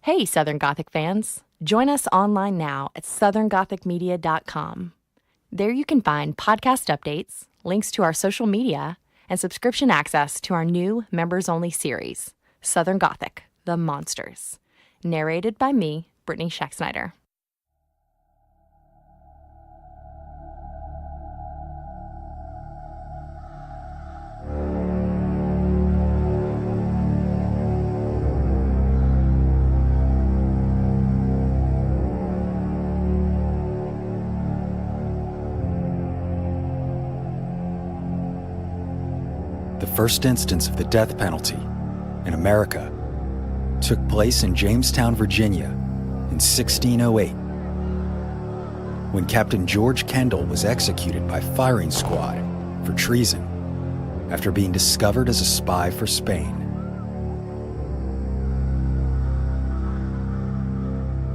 Hey, Southern Gothic fans! Join us online now at southerngothicmedia.com. There you can find podcast updates, links to our social media, and subscription access to our new members-only series, Southern Gothic: The Monsters, narrated by me, Brittany Schexnayder. The first instance of the death penalty in America took place in Jamestown, Virginia in 1608, when Captain George Kendall was executed by firing squad for treason after being discovered as a spy for Spain.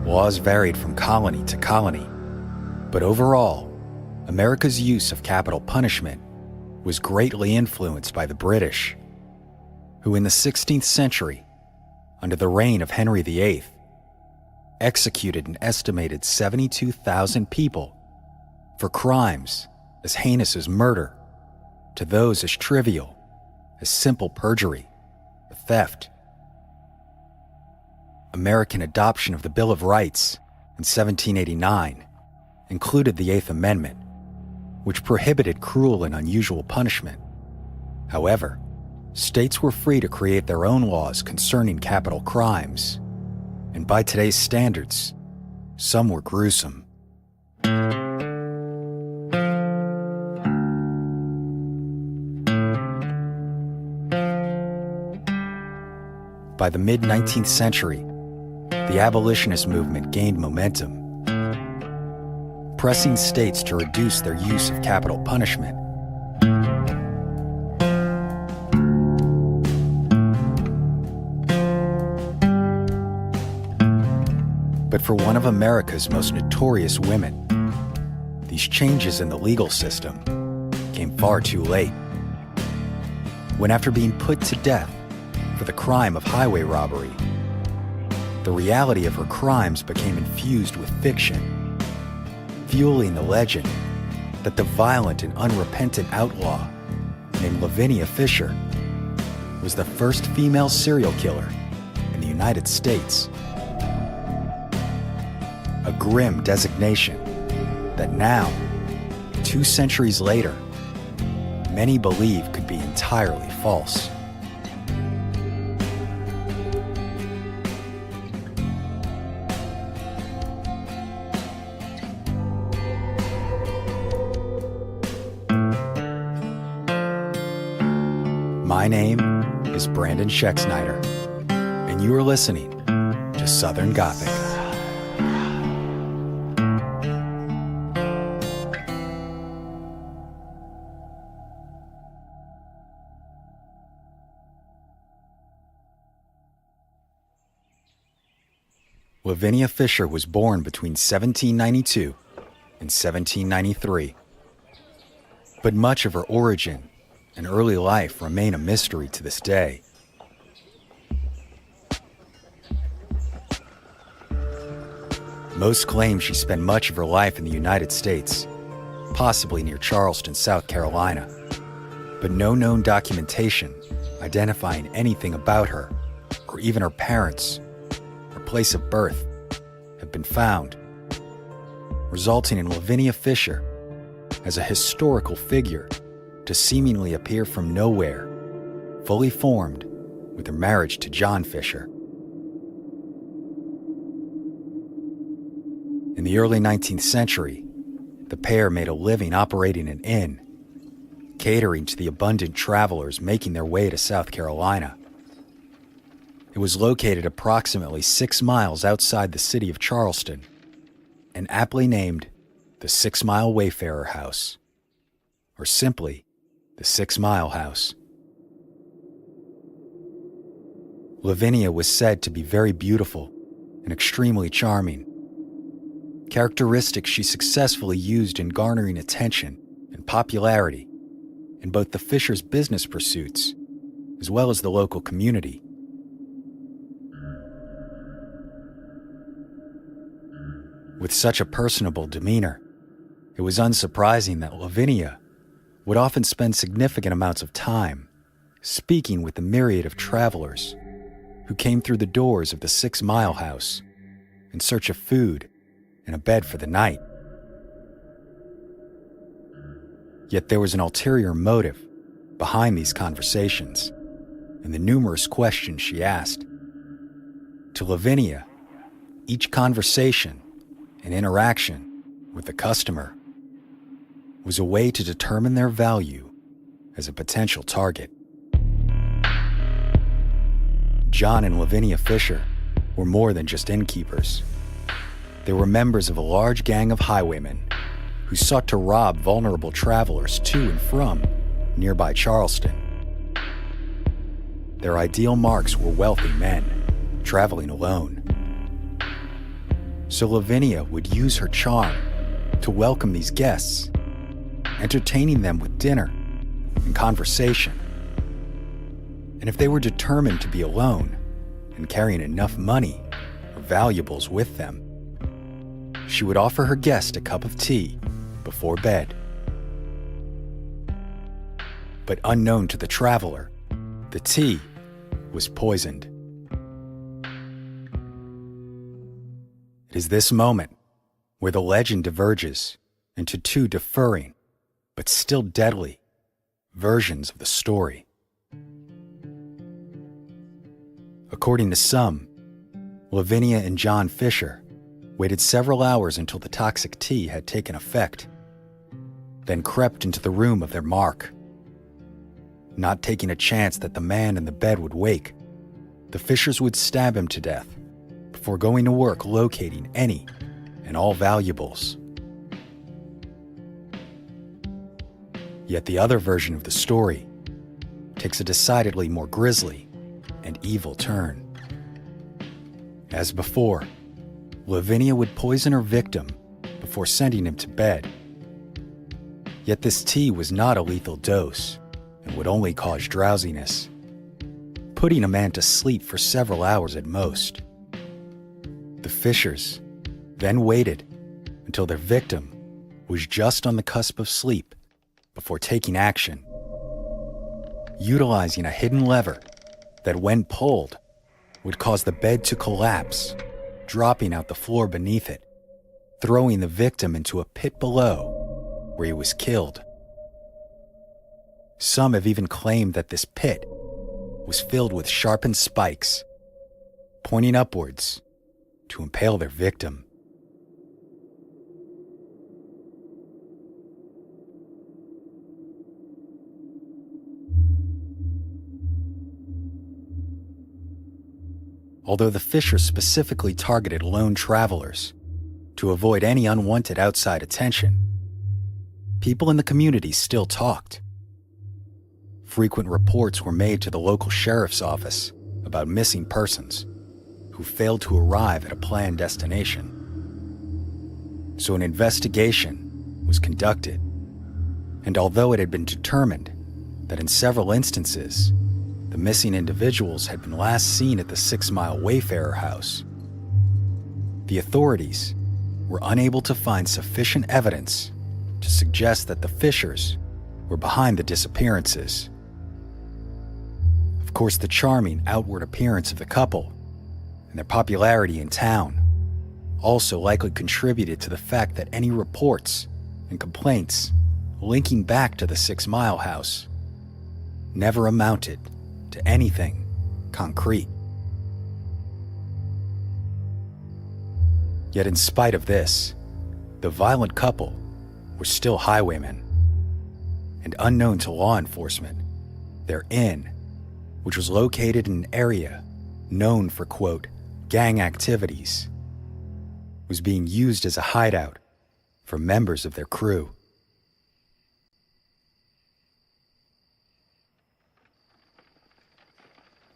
Laws varied from colony to colony, but overall, America's use of capital punishment was greatly influenced by the British, who in the 16th century, under the reign of Henry VIII, executed an estimated 72,000 people for crimes as heinous as murder to those as trivial as simple perjury or theft. American adoption of the Bill of Rights in 1789 included the Eighth Amendment, which prohibited cruel and unusual punishment. However, states were free to create their own laws concerning capital crimes, and by today's standards, some were gruesome. By the mid-19th century, the abolitionist movement gained momentum, pressing states to reduce their use of capital punishment. But for one of America's most notorious women, these changes in the legal system came far too late. When after being put to death for the crime of highway robbery, the reality of her crimes became infused with fiction, fueling the legend that the violent and unrepentant outlaw named Lavinia Fisher was the first female serial killer in the United States. A grim designation that now, 2 centuries later, many believe could be entirely false. My name is Brandon Schexnayder, and you are listening to Southern Gothic. Lavinia Fisher was born between 1792 and 1793, but much of her origin and early life remain a mystery to this day. Most claim she spent much of her life in the United States, possibly near Charleston, South Carolina, but no known documentation identifying anything about her or even her parents or place of birth have been found, resulting in Lavinia Fisher as a historical figure to seemingly appear from nowhere, fully formed with her marriage to John Fisher. In the early 19th century, the pair made a living operating an inn, catering to the abundant travelers making their way to South Carolina. It was located approximately 6 miles outside the city of Charleston, and aptly named the 6 Mile Wayfarer House, or simply the 6 Mile House. Lavinia was said to be very beautiful and extremely charming, characteristics she successfully used in garnering attention and popularity in both the Fishers' business pursuits as well as the local community. With such a personable demeanor, it was unsurprising that Lavinia would often spend significant amounts of time speaking with the myriad of travelers who came through the doors of the 6 Mile House in search of food and a bed for the night. Yet there was an ulterior motive behind these conversations and the numerous questions she asked. To Lavinia, each conversation and interaction with the customer was a way to determine their value as a potential target. John and Lavinia Fisher were more than just innkeepers. They were members of a large gang of highwaymen who sought to rob vulnerable travelers to and from nearby Charleston. Their ideal marks were wealthy men traveling alone. So Lavinia would use her charm to welcome these guests, entertaining them with dinner and conversation. And if they were determined to be alone and carrying enough money or valuables with them, she would offer her guest a cup of tea before bed. But unknown to the traveler, the tea was poisoned. It is this moment where the legend diverges into two differing, but still deadly, versions of the story. According to some, Lavinia and John Fisher waited several hours until the toxic tea had taken effect, then crept into the room of their mark. Not taking a chance that the man in the bed would wake, the Fishers would stab him to death before going to work locating any and all valuables. Yet the other version of the story takes a decidedly more grisly and evil turn. As before, Lavinia would poison her victim before sending him to bed. Yet this tea was not a lethal dose and would only cause drowsiness, putting a man to sleep for several hours at most. The Fishers then waited until their victim was just on the cusp of sleep before taking action, utilizing a hidden lever that, when pulled, would cause the bed to collapse, dropping out the floor beneath it, throwing the victim into a pit below where he was killed. Some have even claimed that this pit was filled with sharpened spikes, pointing upwards to impale their victim. Although the Fishers specifically targeted lone travelers to avoid any unwanted outside attention, people in the community still talked. Frequent reports were made to the local sheriff's office about missing persons who failed to arrive at a planned destination. So an investigation was conducted, and although it had been determined that in several instances the missing individuals had been last seen at the 6 Mile Wayfarer House, the authorities were unable to find sufficient evidence to suggest that the Fishers were behind the disappearances. Of course, the charming outward appearance of the couple and their popularity in town also likely contributed to the fact that any reports and complaints linking back to the 6 Mile House never amounted to anything concrete. Yet in spite of this, the violent couple were still highwaymen, and unknown to law enforcement, their inn, which was located in an area known for, quote, gang activities, was being used as a hideout for members of their crew.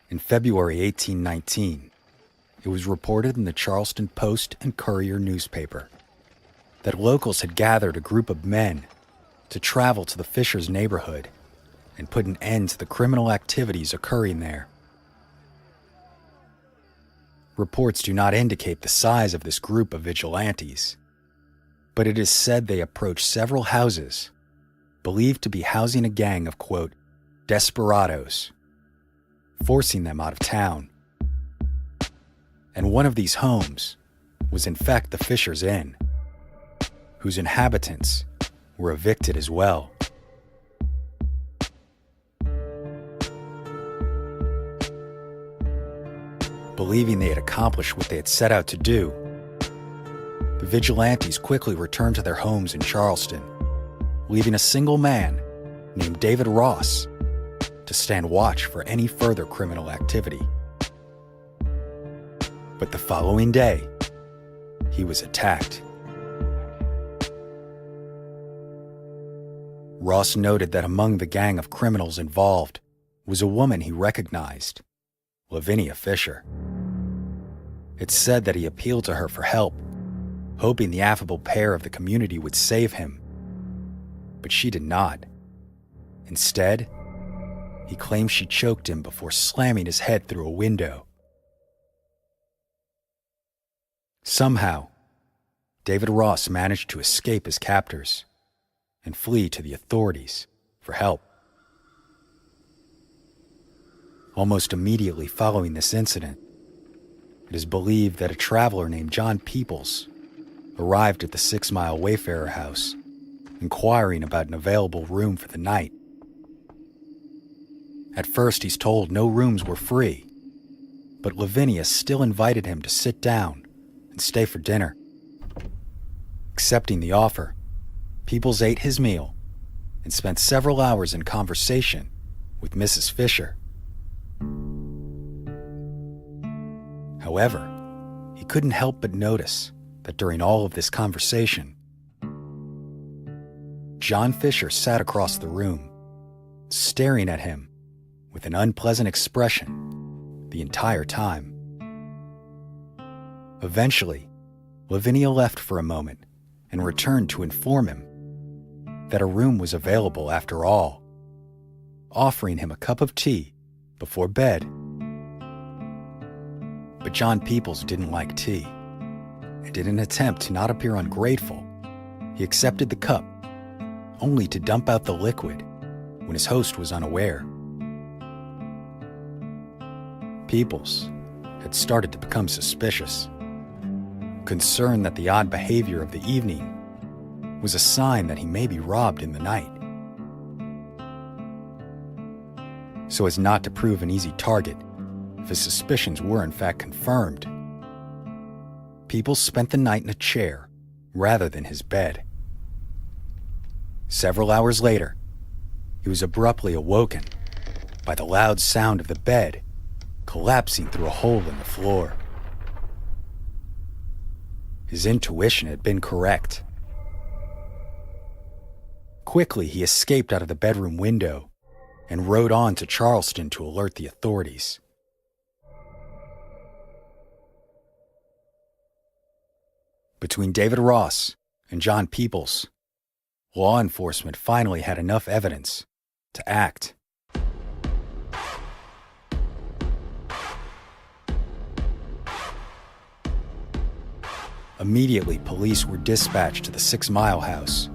In February 1819, it was reported in the Charleston Post and Courier newspaper that locals had gathered a group of men to travel to the Fishers neighborhood and put an end to the criminal activities occurring there. Reports do not indicate the size of this group of vigilantes, but it is said they approached several houses believed to be housing a gang of, quote, desperados, forcing them out of town. And one of these homes was in fact the Fisher's Inn, whose inhabitants were evicted as well. Believing they had accomplished what they had set out to do, the vigilantes quickly returned to their homes in Charleston, leaving a single man named David Ross to stand watch for any further criminal activity. But the following day, he was attacked. Ross noted that among the gang of criminals involved was a woman he recognized, Lavinia Fisher. It's said that he appealed to her for help, hoping the affable pair of the community would save him. But she did not. Instead, he claimed she choked him before slamming his head through a window. Somehow, David Ross managed to escape his captors and flee to the authorities for help. Almost immediately following this incident, it is believed that a traveler named John Peoples arrived at the 6 Mile Wayfarer House, inquiring about an available room for the night. At first, he's told no rooms were free, but Lavinia still invited him to sit down and stay for dinner. Accepting the offer, Peoples ate his meal and spent several hours in conversation with Mrs. Fisher. However, he couldn't help but notice that during all of this conversation, John Fisher sat across the room, staring at him with an unpleasant expression the entire time. Eventually, Lavinia left for a moment and returned to inform him that a room was available after all, offering him a cup of tea before bed. But John Peoples didn't like tea, and in an attempt to not appear ungrateful, he accepted the cup, only to dump out the liquid when his host was unaware. Peoples had started to become suspicious, concerned that the odd behavior of the evening was a sign that he may be robbed in the night. So as not to prove an easy target, if his suspicions were in fact confirmed, Peoples spent the night in a chair rather than his bed. Several hours later, he was abruptly awoken by the loud sound of the bed collapsing through a hole in the floor. His intuition had been correct. Quickly, he escaped out of the bedroom window and rode on to Charleston to alert the authorities. Between David Ross and John Peoples, law enforcement finally had enough evidence to act. Immediately, police were dispatched to the 6 Mile house,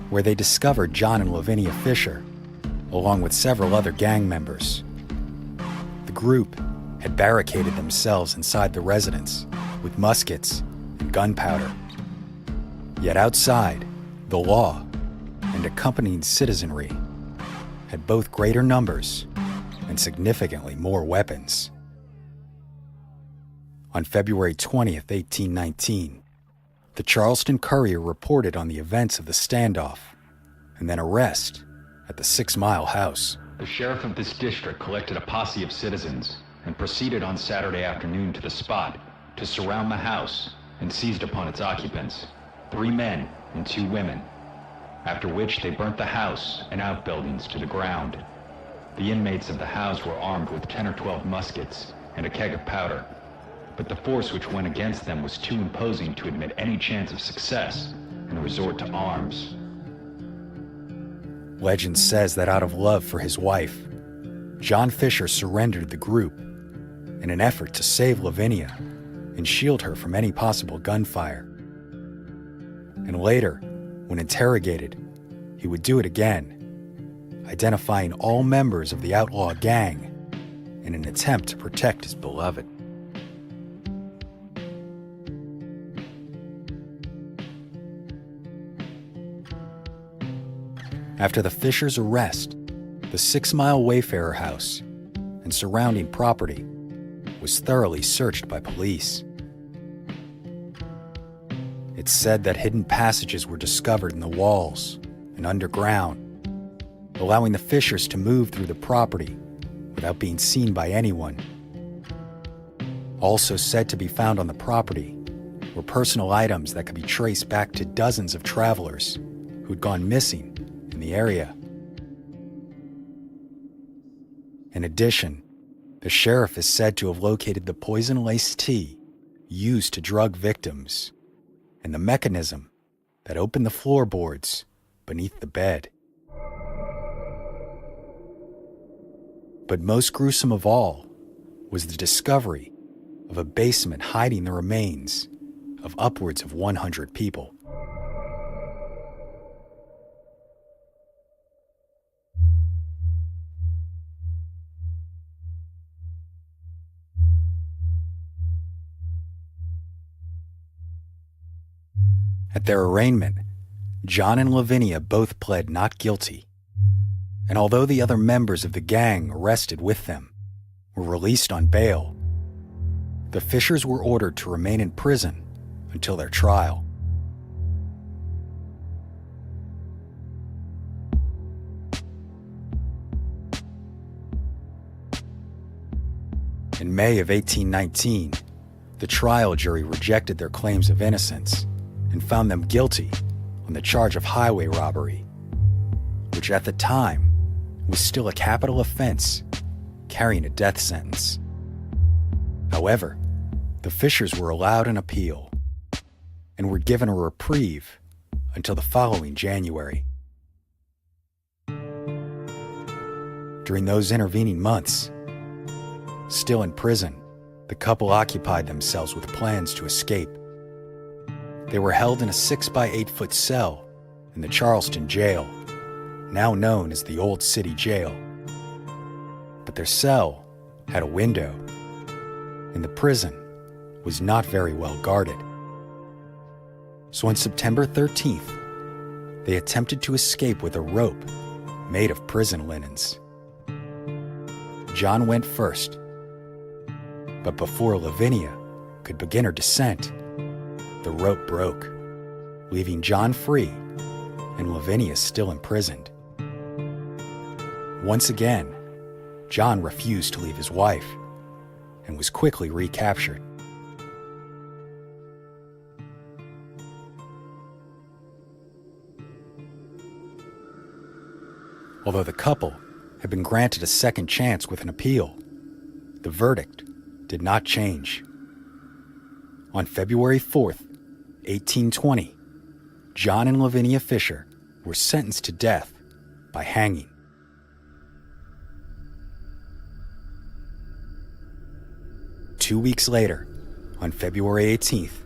where they discovered John and Lavinia Fisher, along with several other gang members. The group had barricaded themselves inside the residence with muskets and gunpowder. Yet outside, the law and accompanying citizenry had both greater numbers and significantly more weapons. On February 20th, 1819, the Charleston Courier reported on the events of the standoff and then arrest at the 6 Mile house. The sheriff of this district collected a posse of citizens and proceeded on Saturday afternoon to the spot to surround the house and seized upon its occupants, 3 men and 2 women, after which they burnt the house and outbuildings to the ground. The inmates of the house were armed with 10 or 12 muskets and a keg of powder, but the force which went against them was too imposing to admit any chance of success and resort to arms. Legend says that out of love for his wife, John Fisher surrendered the group in an effort to save Lavinia and shield her from any possible gunfire. And later, when interrogated, he would do it again, identifying all members of the outlaw gang in an attempt to protect his beloved. After the Fishers' arrest, the 6 Mile Wayfarer House and surrounding property was thoroughly searched by police. It's said that hidden passages were discovered in the walls and underground, allowing the Fishers to move through the property without being seen by anyone. Also said to be found on the property were personal items that could be traced back to dozens of travelers who'd gone missing in the area. In addition, the sheriff is said to have located the poison-laced tea used to drug victims and the mechanism that opened the floorboards beneath the bed. But most gruesome of all was the discovery of a basement hiding the remains of upwards of 100 people. At their arraignment, John and Lavinia both pled not guilty, and although the other members of the gang arrested with them were released on bail, the Fishers were ordered to remain in prison until their trial. In May of 1819, the trial jury rejected their claims of innocence and found them guilty on the charge of highway robbery, which at the time was still a capital offense carrying a death sentence. However, the Fishers were allowed an appeal and were given a reprieve until the following January. During those intervening months, still in prison, the couple occupied themselves with plans to escape. They were held in a 6-by-8-foot cell in the Charleston jail, now known as the Old City Jail. But their cell had a window, and the prison was not very well guarded. So on September 13th, they attempted to escape with a rope made of prison linens. John went first, but before Lavinia could begin her descent, the rope broke, leaving John free and Lavinia still imprisoned. Once again, John refused to leave his wife and was quickly recaptured. Although the couple had been granted a second chance with an appeal, the verdict did not change. On February 4th, 1820, John and Lavinia Fisher were sentenced to death by hanging. Two weeks later, on February 18th,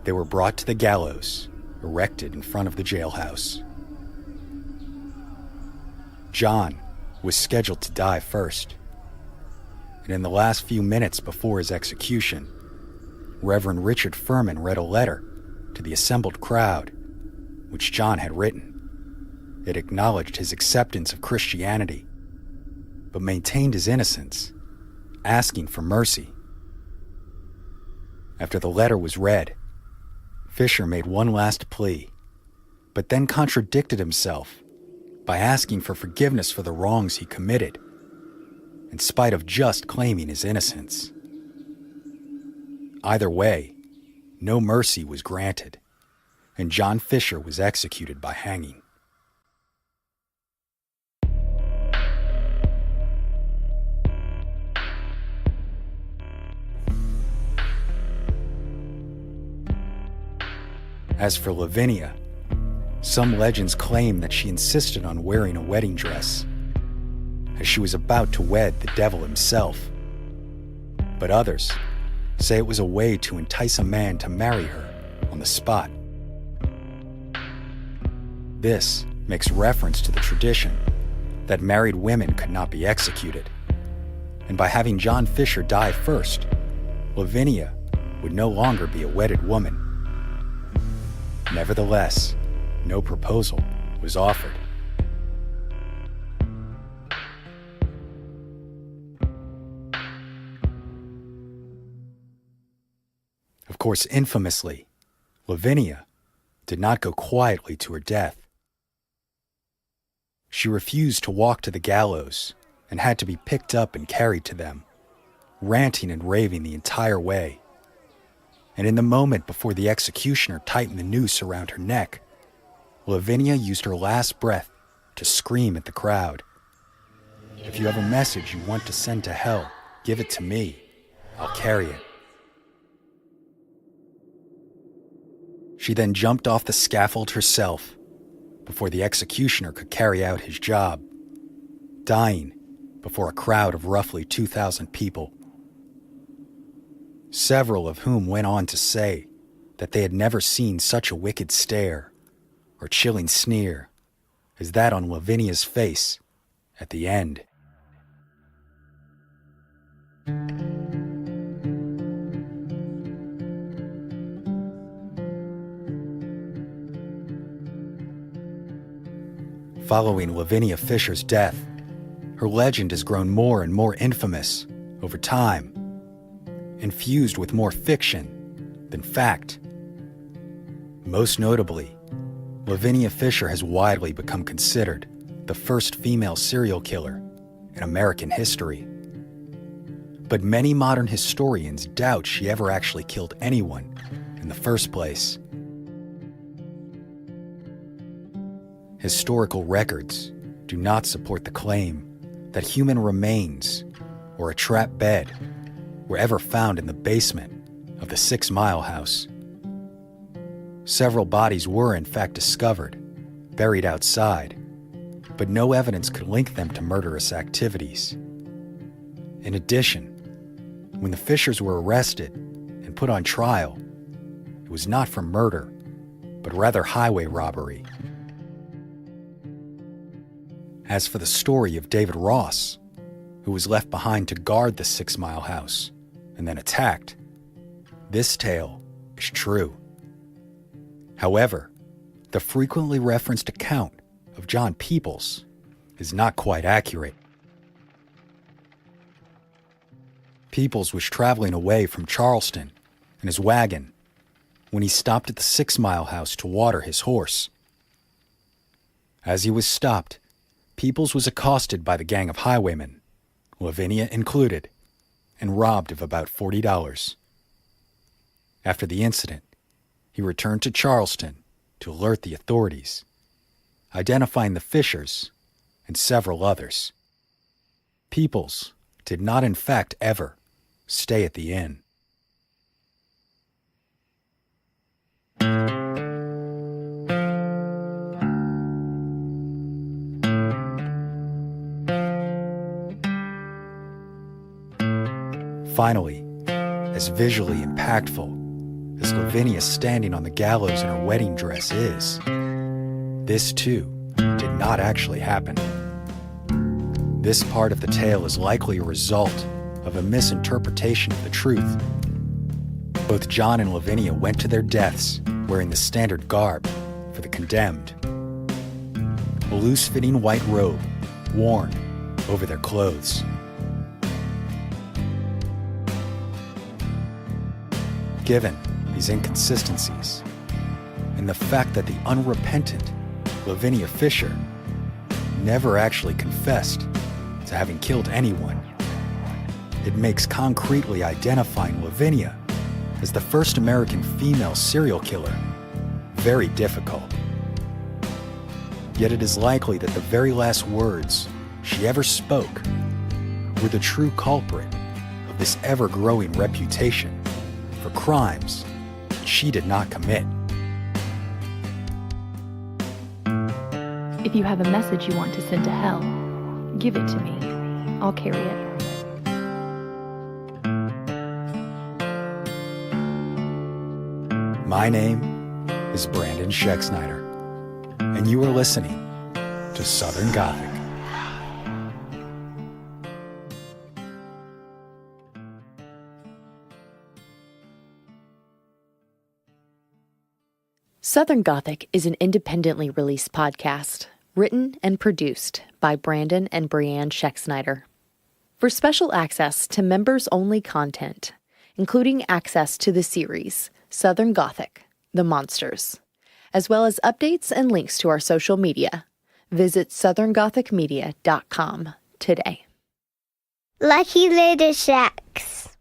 they were brought to the gallows, erected in front of the jailhouse. John was scheduled to die first, and in the last few minutes before his execution, Reverend Richard Furman read a letter to the assembled crowd, which John had written. It acknowledged his acceptance of Christianity, but maintained his innocence, asking for mercy. After the letter was read, Fisher made one last plea, but then contradicted himself by asking for forgiveness for the wrongs he committed, in spite of just claiming his innocence. Either way, no mercy was granted, and John Fisher was executed by hanging. As for Lavinia, some legends claim that she insisted on wearing a wedding dress, as she was about to wed the devil himself. But others say it was a way to entice a man to marry her on the spot. This makes reference to the tradition that married women could not be executed. And by having John Fisher die first, Lavinia would no longer be a wedded woman. Nevertheless, no proposal was offered. Of course, infamously, Lavinia did not go quietly to her death. She refused to walk to the gallows and had to be picked up and carried to them, ranting and raving the entire way. And in the moment before the executioner tightened the noose around her neck, Lavinia used her last breath to scream at the crowd, "If you have a message you want to send to hell, give it to me. I'll carry it." She then jumped off the scaffold herself before the executioner could carry out his job, dying before a crowd of roughly 2,000 people, several of whom went on to say that they had never seen such a wicked stare or chilling sneer as that on Lavinia's face at the end. Following Lavinia Fisher's death, her legend has grown more and more infamous over time, infused with more fiction than fact. Most notably, Lavinia Fisher has widely become considered the first female serial killer in American history. But many modern historians doubt she ever actually killed anyone in the first place. Historical records do not support the claim that human remains or a trap bed were ever found in the basement of the 6 Mile House. Several bodies were in fact discovered, buried outside, but no evidence could link them to murderous activities. In addition, when the Fishers were arrested and put on trial, it was not for murder, but rather highway robbery. As for the story of David Ross, who was left behind to guard the 6 Mile House and then attacked, this tale is true. However, the frequently referenced account of John Peoples is not quite accurate. Peoples was traveling away from Charleston in his wagon when he stopped at the 6 Mile House to water his horse. As he was stopped, Peoples was accosted by the gang of highwaymen, Lavinia included, and robbed of about $40. After the incident, he returned to Charleston to alert the authorities, identifying the Fishers and several others. Peoples did not in fact ever stay at the inn. Finally, as visually impactful as Lavinia standing on the gallows in her wedding dress is, this too did not actually happen. This part of the tale is likely a result of a misinterpretation of the truth. Both John and Lavinia went to their deaths wearing the standard garb for the condemned, a loose-fitting white robe worn over their clothes. Given these inconsistencies, and the fact that the unrepentant Lavinia Fisher never actually confessed to having killed anyone, it makes concretely identifying Lavinia as the first American female serial killer very difficult. Yet it is likely that the very last words she ever spoke were the true culprit of this ever-growing reputation for crimes she did not commit. If you have a message you want to send to hell, give it to me. I'll carry it. My name is Brandon Schexnayder, and and you are listening to Southern Gothic. Southern Gothic is an independently released podcast, written and produced by Brandon and Brianne Schexnayder. For special access to members-only content, including access to the series Southern Gothic, The Monsters, as well as updates and links to our social media, visit southerngothicmedia.com today. Lucky Little Shacks.